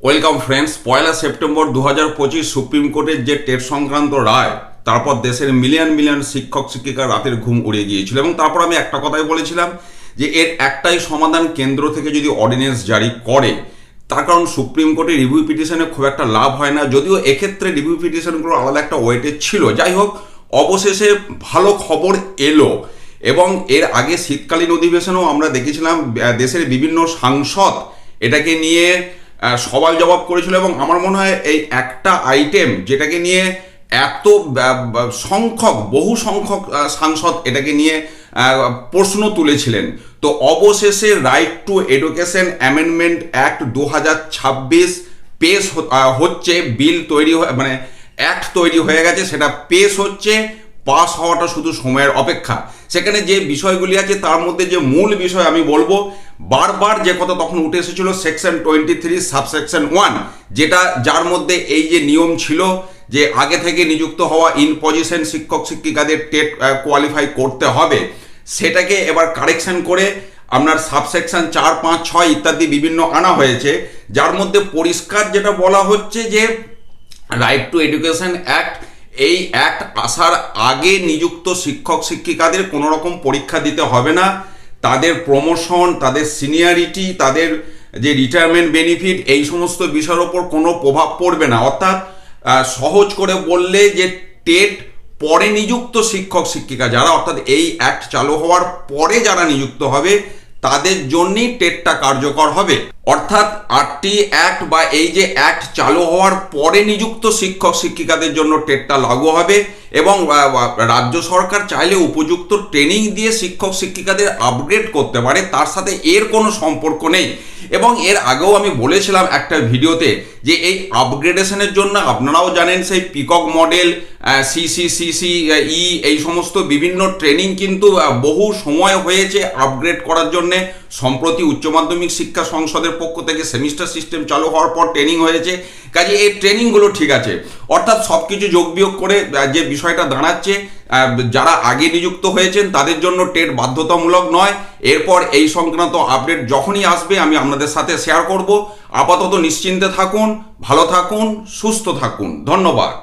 Welcome friends. 1 September 2025 supreme কোর্টের যে TET সংক্রান্ত রায়, তারপর দেশের মিলিয়ন মিলিয়ন শিক্ষক শিক্ষিকা রাতের ঘুম উড়িয়ে গিয়েছিল এবং তারপর আমি একটা কথাই বলেছিলাম যে এর একটাই সমাধান, কেন্দ্র থেকে যদি অর্ডিন্যান্স জারি করে। তার কারণ সুপ্রিম কোর্টে রিভিউ পিটিশনে খুব একটা লাভ হয় না, যদিও এক্ষেত্রে রিভিউ পিটিশনগুলো আলাদা একটা ওয়েটেজ ছিল। যাই হোক, অবশেষে ভালো খবর এলো এবং এর আগে শীতকালীন অধিবেশনেও আমরা দেখেছিলাম দেশের বিভিন্ন সাংসদ এটাকে নিয়ে সওয়াল জবাব করেছিল এবং আমার মনে হয় এই একটা আইটেম যেটাকে নিয়ে এত বহু সংখ্যক সাংসদ এটাকে নিয়ে প্রশ্ন তুলেছিলেন। তো অবশেষে right two education amendment act 2026 পেশ হচ্ছে, বিল তৈরি মানে অ্যাক্ট তৈরি হয়ে গেছে, সেটা পেশ হচ্ছে, পাস হওয়াটা শুধু সময়ের অপেক্ষা। সেখানে যে বিষয়গুলি আছে তার মধ্যে যে মূল বিষয় আমি বলবো, বারবার যে কথা তখন উঠে এসেছিল সেকশন 23 সাবসেকশন 1, যেটা যার মধ্যে এই যে নিয়ম ছিল যে আগে থেকে নিযুক্ত হওয়া ইন পজিশন শিক্ষক শিক্ষিকাদের টেট কোয়ালিফাই করতে হবে, সেটাকে এবার কারেকশন করে আপনার সাবসেকশন 4, 5, 6 ইত্যাদি বিভিন্ন আনা হয়েছে, যার মধ্যে পরিষ্কার যেটা বলা হচ্ছে যে রাইট টু এডুকেশন অ্যাক্ট, এই অ্যাক্ট আসার আগে নিযুক্ত শিক্ষক শিক্ষিকাদের কোনো রকম পরীক্ষা দিতে হবে না। তাদের প্রমোশন, তাদের সিনিয়রিটি, তাদের যে রিটায়ারমেন্ট বেনিফিট, এই সমস্ত বিষয়ের ওপর কোনো প্রভাব পড়বে না। অর্থাৎ সহজ করে বললে যে টেট পরে নিযুক্ত শিক্ষক শিক্ষিকা যারা, অর্থাৎ এই অ্যাক্ট চালু হওয়ার পরে যারা নিযুক্ত হবে তাদের জন্যই টেটটা কার্যকর হবে। অর্থাৎ আরটি অ্যাক্ট বা এই যে অ্যাক্ট চালু হওয়ার পরে নিযুক্ত শিক্ষক শিক্ষিকাদের জন্য টেটটা লাগু হবে এবং রাজ্য সরকার চাইলে উপযুক্ত ট্রেনিং দিয়ে শিক্ষক শিক্ষিকাদের আপগ্রেড করতে পারে, তার সাথে এর কোনো সম্পর্ক নেই। এবং এর আগেও আমি বলেছিলাম একটা ভিডিওতে যে এই আপগ্রেডেশনের জন্য আপনারাও জানেন সেই পিকক মডেল, সিসিসিসি এই সমস্ত বিভিন্ন ট্রেনিং কিন্তু বহু সময় হয়েছে আপগ্রেড করার জন্যে। সম্প্রতি উচ্চ মাধ্যমিক শিক্ষা সংসদের পক্ষ থেকে সেমিস্টার সিস্টেম চালু হওয়ার পর ট্রেনিং হয়েছে, কাজে এই ট্রেনিংগুলো ঠিক আছে। অর্থাৎ সব কিছু যোগ বিয়োগ করে যে বিষয়টা দাঁড়াচ্ছে, যারা আগে নিযুক্ত হয়েছেন তাদের জন্য টেট বাধ্যতামূলক নয়। এরপর এই সংক্রান্ত আপডেট যখনই আসবে আমি আপনাদের সাথে শেয়ার করব। আপাতত নিশ্চিন্তে থাকুন, ভালো থাকুন, সুস্থ থাকুন। ধন্যবাদ।